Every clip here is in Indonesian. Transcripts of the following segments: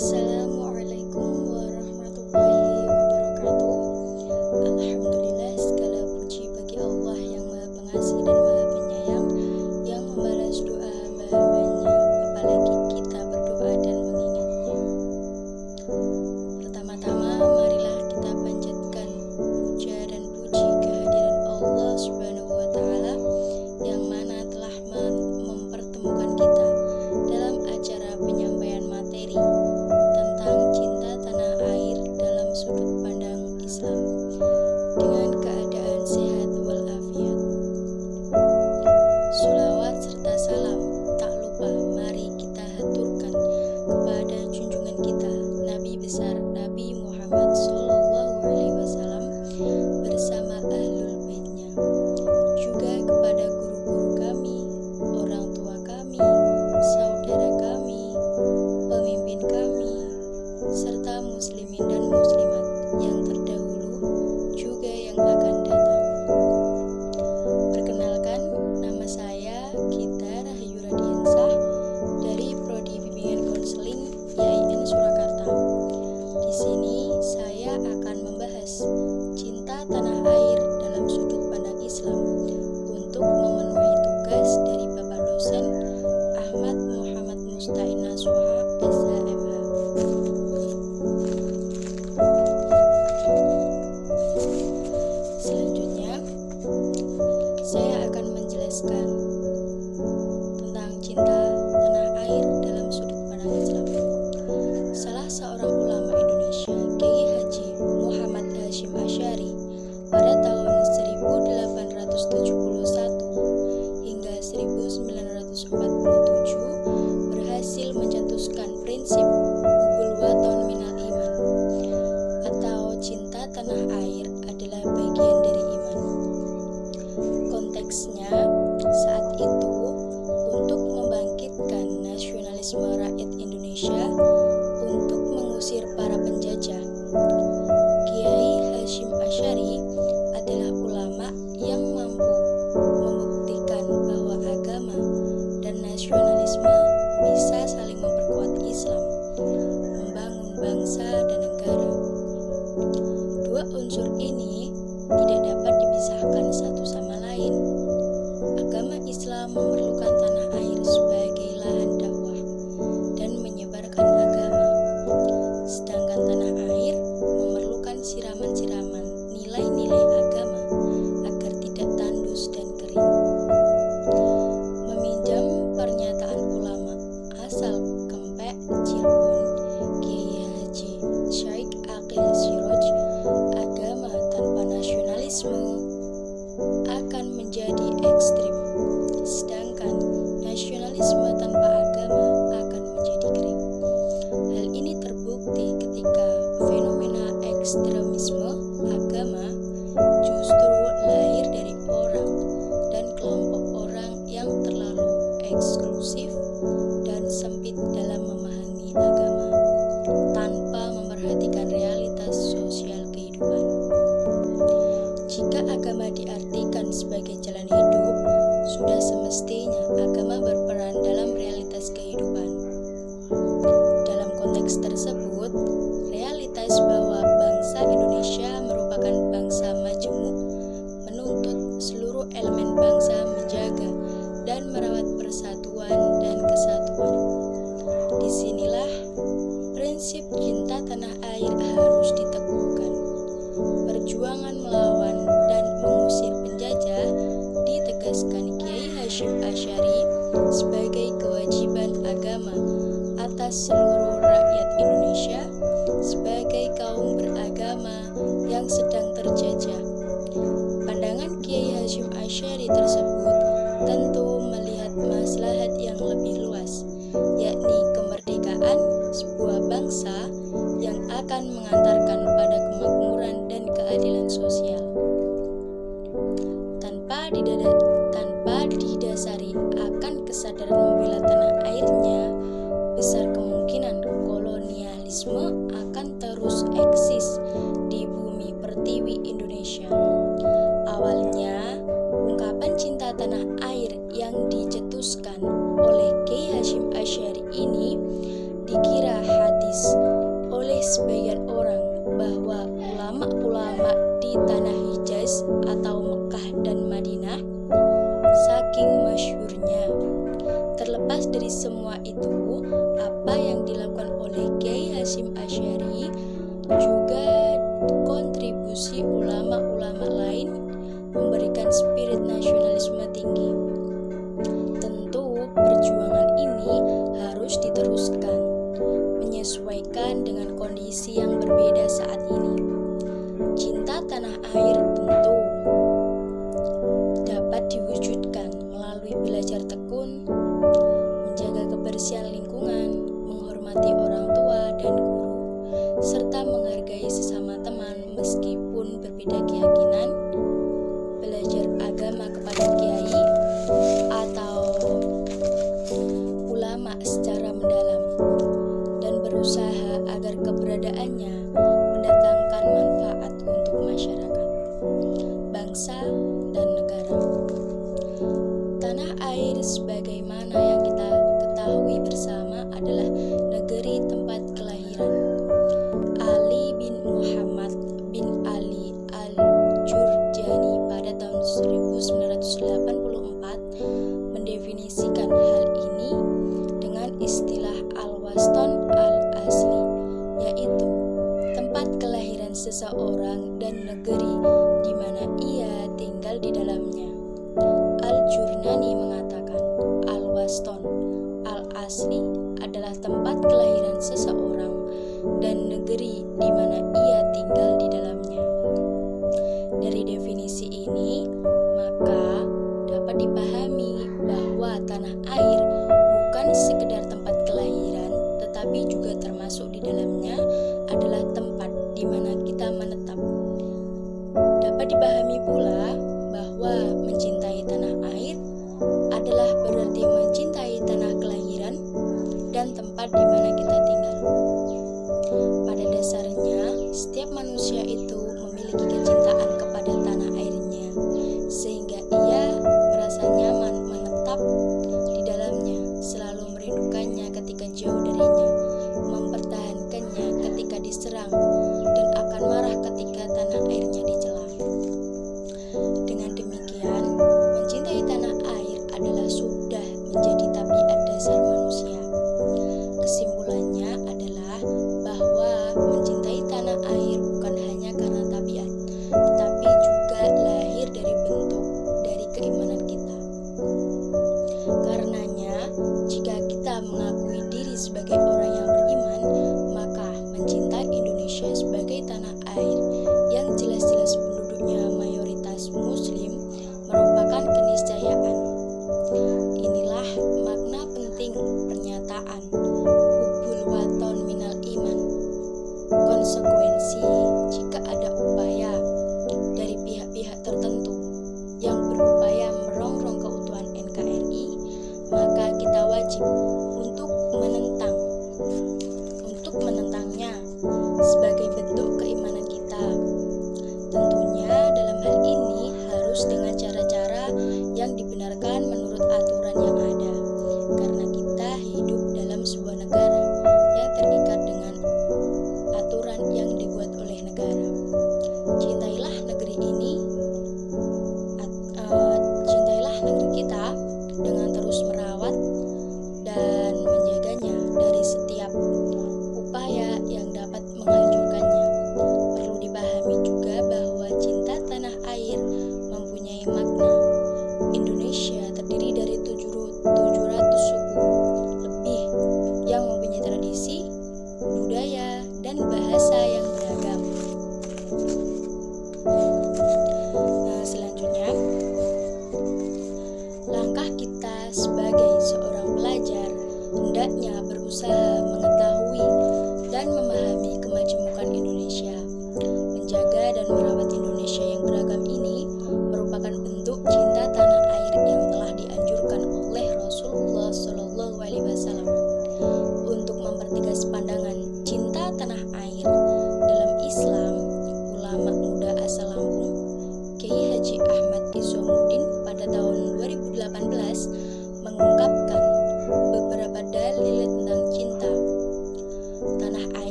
Assalamualaikum warahmatullahi wabarakatuh. Alhamdulillah, segala puji bagi Allah yang Maha Pengasih dan Maha Penyayang, yang membalas doa hamba-hambanya, apalagi kita berdoa dan mengingatnya. Pertama-tama, marilah kita panjatkan puja dan puji kehadiran Allah Subhanahu wa Ta'ala, yang mana telah mempertemukan kita dalam acara penyampaian materi tentang cinta tanah air dalam sudut pandang Islam dengan keadaan sehat walafiat. Sholawat serta salam tak lupa mari kita haturkan kepada junjungan kita Nabi besar Nabi Muhammad SAW bersama ahlul baitnya, juga kepada guru-guru kami, orang tua kami, saudara kami, pemimpin kami, serta muslimin dan muslimat yang terdahulu juga yang akan datang. Perkenalkan, nama saya Gita Rahayu Radiansah dari Prodi Bimbingan Konseling IAIN Surakarta. Di sini saya akan membahas cinta tanah air dalam sudut pandang Islam untuk memenuhi tugas dari Bapak dosen Ahmad Muhammad Mustain Nasuha, SHMH. Selanjutnya, saya akan menjelaskan tentang cinta tanah air dalam sudut pandang Islam. Salah seorang ulama Indonesia, Kiai Haji Muhammad Hasyim Asy'ari, pada tahun 1871 hingga 1947 berhasil mencetuskan prinsip hubul waton minal iman, atau cinta tanah air adalah bagian dari iman. Konteksnya saat itu untuk membangkitkan nasionalisme rakyat Indonesia untuk mengusir para penjajah. Kiai Hasyim Asy'ari adalah ulama yang mampu membuktikan bahwa agama dan nasionalisme bisa saling memperkuat Islam, membangun bangsa dan negara. Dua unsur ini tidak dapat dipisahkan satu sama lain. Agama Islam memerlukan tanah air sebagai lahan dakwah dan menyebarkan agama, sedangkan tanah air memerlukan siraman-siraman nilai-nilai agama agar tidak tandus dan kering. Meminjam pernyataan ulama asal Kempek, Cirebon, Kiai Haji Syaikh Aqil Siroj, agama tanpa nasionalisme akan menjadi ekstrim, sedangkan nasionalisme tanpa agama akan menjadi kering. Hal ini terbukti ketika fenomena ekstremisme agama justru lahir dari orang dan kelompok orang yang terlalu eksklusif dan sempit dalam memahami agama tanpa memperhatikan realitas sosial kehidupan. Jika agama diartikan sebagai jalan hidup, sudah semestinya agama berperan dalam realitas kehidupan. Dalam konteks tersebut, realitas bahwa bangsa Indonesia merupakan bangsa majemuk menuntut seluruh elemen bangsa menjaga dan merawat persatuan dan kesatuan. Disinilah prinsip cinta tanah air harus diteguhkan. Perjuangan melawan dan mengusir penjajah ditegaskan Kiai Hasyim Asy'ari sebagai kewajiban agama atas seluruh rakyat Indonesia sebagai kaum beragama yang sedang terjajah. Pandangan Kiai Hasyim Asy'ari tersebut tentu melihat maslahat yang lebih luas, yakni kemerdekaan sebuah bangsa yang akan mengantarkan pada kemakmuran dan keadilan sosial. Tanpa didasari akan kesadaran membela tanah airnya, besar kemungkinan kolonialisme akan terus eksis di bumi pertiwi Indonesia. Awalnya, ungkapan cinta tanah air yang dicetuskan oleh Kiai Hasyim Asy'ari ini dikira hadis apa yang dilakukan oleh Kiai Hasyim Asy'ari, juga kontribusi ulama-ulama lain memberikan spirit nasionalisme tinggi. Tentu perjuangan ini harus diteruskan, menyesuaikan dengan kondisi yang berbeda saat ini. Cinta tanah air tentu dapat diwujudkan melalui belajar tekun, menjaga kebersihan lingkungan, menghormati orang tua dan guru, serta menghargai sesama teman meskipun berbeda keyakinan, belajar agama kepada kiai atau ulama secara mendalam, dan berusaha agar keberadaannya mendatangkan manfaat untuk masyarakat, bangsa, dan negara. Tanah air sebagaimana yang kita ketahui bersama adalah negeri tempat kelahiran Ali bin Muhammad bin Ali Al-Jurjani pada tahun 1984 mendefinisikan hal ini dengan istilah Al-Waston Al-Asli, yaitu tempat kelahiran seseorang dan negeri di mana ia tinggal di dalamnya. Al-Jurnani mengatakan Al-Waston Al-Asli adalah tempat kelahiran seseorang dan negeri di mana ia tinggal di dalamnya. Dari definisi ini, maka dapat dipahami bahwa tanah air bukan sekedar tempat kelahiran, tetapi juga termasuk di dalamnya adalah tempat di mana kita menetap. Dapat dipahami pula bahwa mencintai tanah air adalah berarti mencintai tanah kelahiran dan tempat di mana kita tinggal. Pada dasarnya, setiap manusia itu memiliki kecintaan kepada tanah airnya, sehingga ia merasa nyaman menetap di dalamnya, selalu merindukannya ketika jauh darinya, mempertahankannya ketika diserang, dan akan marah ketika tanah airnya dicela. Dengan demikian, mencintai tanah air adalah sudah menjadi tabiat dasar manusia. Kesimpulannya adalah bahwa mencintai tanah air bukan hanya karena tabiat, tetapi juga lahir dari bentuk dari keimanan kita. Karenanya, jika kita mengakui diri sebagai orang yang beriman, maka mencintai Indonesia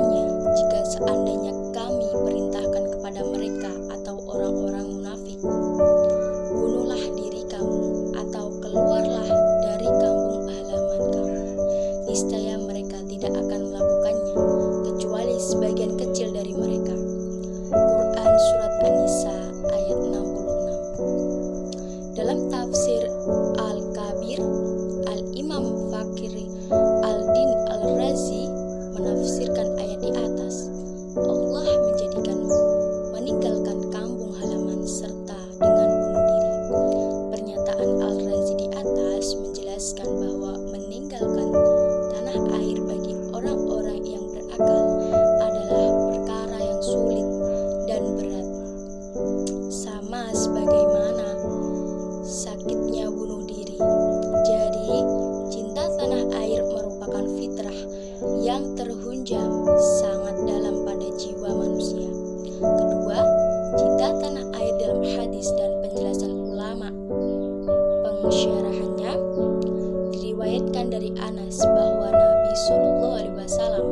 Sesungguhnya jika seandainya kami perintahkan kepada mereka atau orang-orang munafik, bunuhlah diri kamu atau keluarlah dari kampung halaman kamu, niscaya mereka tidak akan melakukannya kecuali sebagian kecil dari mereka. Quran Surat An-Nisa ayat 66. Dalam tafsir Al-Kabir, Al-Imam Fakir Al-Din Al-Razi menafsirkan ayat di atas. Allah meninggalkan kampung halaman serta dengan bunuh diri. Pernyataan Al-Razi di atas menjelaskan bahwa meninggalkan tanah air bagi orang-orang yang berakal adalah perkara yang sulit dan berat, sama sebagaimana sakitnya bunuh diri. Jadi, cinta tanah air merupakan fitrah yang terhunjam sangat dalam pada jiwa manusia. Kedua, cinta tanah air dalam hadis dan penjelasan ulama pensyarahannya diriwayatkan dari Anas bahwa Nabi SAW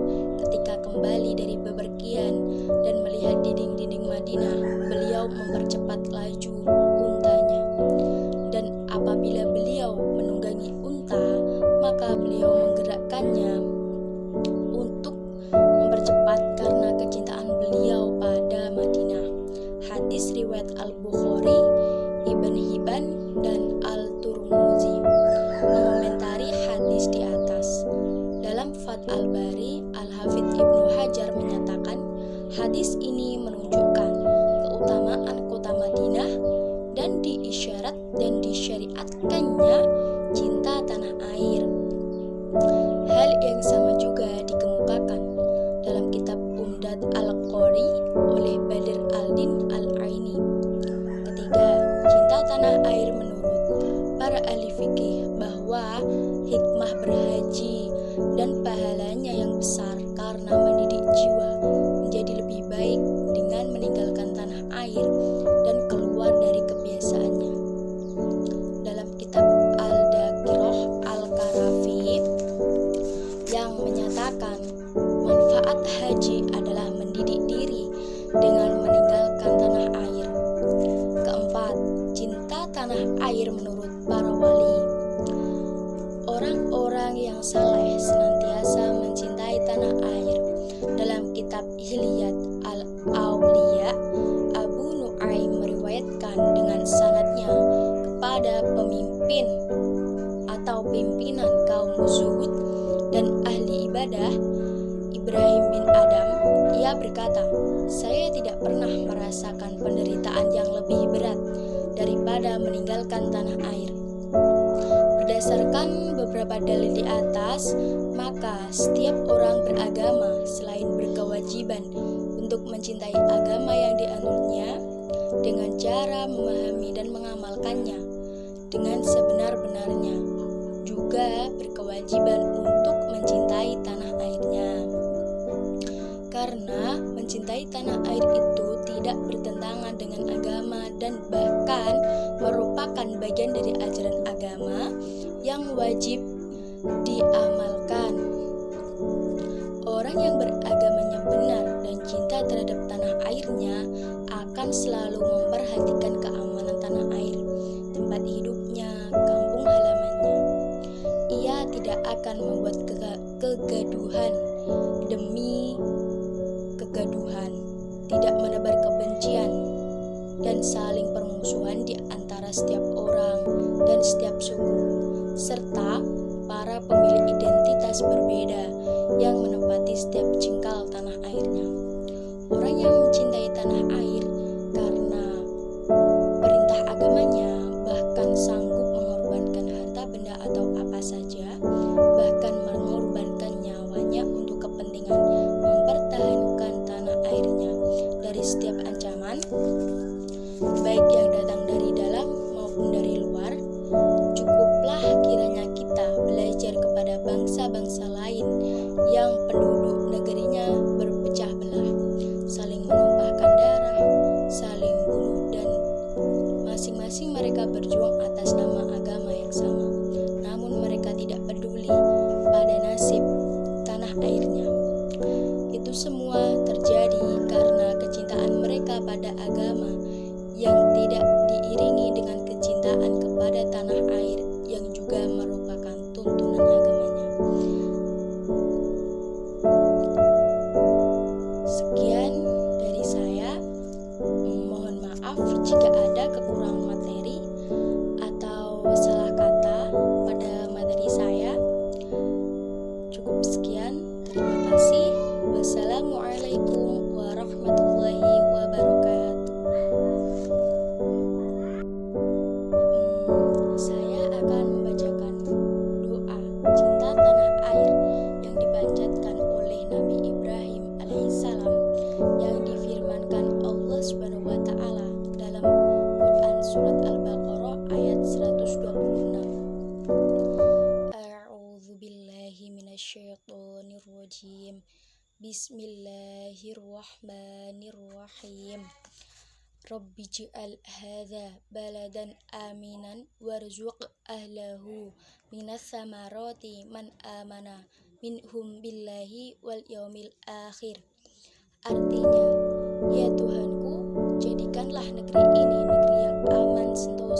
ketika kembali dari bepergian dan melihat dinding-dinding Madinah, beliau mempercepat laju untanya, dan apabila beliau menunggangi unta, maka beliau menggerakkannya untuk mempercepat karena kecintaan beliau pada Madinah. Hadis riwayat Al-Bukhari, Ibn Hibban, dan Al-Turmuzi. Mengomentari hadis di atas, dalam Fath Al-Bari, Al-Hafidz Ibnu Hajar menyatakan hadis ini menunjukkan keutamaan kota Madinah dan diisyarat dan disyariatkannya cinta tanah air. Hal yang sama juga dikemukakan dalam kitab Umdat Al-Qari oleh Badr Al-Din Al-Aini. Ketiga, cinta tanah air menurut para ahli fikih bahwa hikmah berhaji dan pahalanya yang besar karena mendidik jiwa menjadi lebih baik dengan meninggalkan tanah air dan keluar dari kebiasaannya. Dalam kitab Al-Dakiroh Al-Karafi yang menyatakan manfaat haji adalah mendidik diri dengan meninggalkan tanah air. Keempat, cinta tanah air menurut para wali. Orang-orang yang saleh senantiasa mencintai tanah air. Dalam kitab Hilyat Al-Auliya, Abu Nu'aim meriwayatkan dengan sanadnya kepada pemimpin atau pimpinan kaum zuhud dan ahli ibadah, Ibrahim bin Adam. Ia berkata, saya tidak pernah merasakan penderitaan yang lebih berat daripada meninggalkan tanah air. Berdasarkan beberapa dalil di atas, maka setiap orang beragama selain berkewajiban untuk mencintai agama yang dianutnya dengan cara memahami dan mengamalkannya dengan sebenar-benarnya, juga berkewajiban untuk mencintai tanah airnya. Karena mencintai tanah air itu tidak bertentangan dengan agama dan bahkan merupakan bagian dari ajaran agama yang wajib diamalkan. Orang yang beragamanya benar dan cinta terhadap tanah airnya akan selalu memperhatikan keamanan tanah air, tempat hidupnya, kampung halamannya. Ia tidak akan membuat kegaduhan demi kegaduhan, tidak menebar kebencian dan saling permusuhan di antara setiap orang dan setiap suku, serta para pemilik identitas berbeda yang menempati setiap jengkal tanah airnya. Orang yang mencintai tanah air karena perintah agamanya bahkan sanggup mengorbankan harta benda atau apa saja, bahkan mengorbankan nyawanya untuk kepentingan mempertahankan tanah airnya dari setiap ancaman, baik yang datang dari dalam maupun dari luar. Cukuplah kiranya kita belajar kepada bangsa-bangsa lain yang penduduk negerinya berpecah belah semua terjadi karena kecintaan mereka pada agama yang tidak diiringi dengan kecintaan kepada tanah air yang juga merupakan tuntunan agamanya. Sekian dari saya. Mohon maaf jika ada kekurangan materi atau salah kata pada materi saya. Cukup sekian. Terima kasih. Wassalamualaikum warahmatullahi wabarakatuh. Saya akan membacakan doa cinta tanah air yang dipanjatkan oleh Nabi Ibrahim alaihissalam yang difirmankan Allah Subhanahu wa taala dalam Quran surat Al-Baqarah ayat 126. A'udzu billahi minasyaitonir rajim. Bismillahirrahmanirrahim. Rabbi ij'al hadza baladan aminan warzuq ahlahu minas samarati man amana minhum billahi wal yaumil akhir. Artinya, ya Tuhanku, jadikanlah negeri ini negeri yang aman, sentosa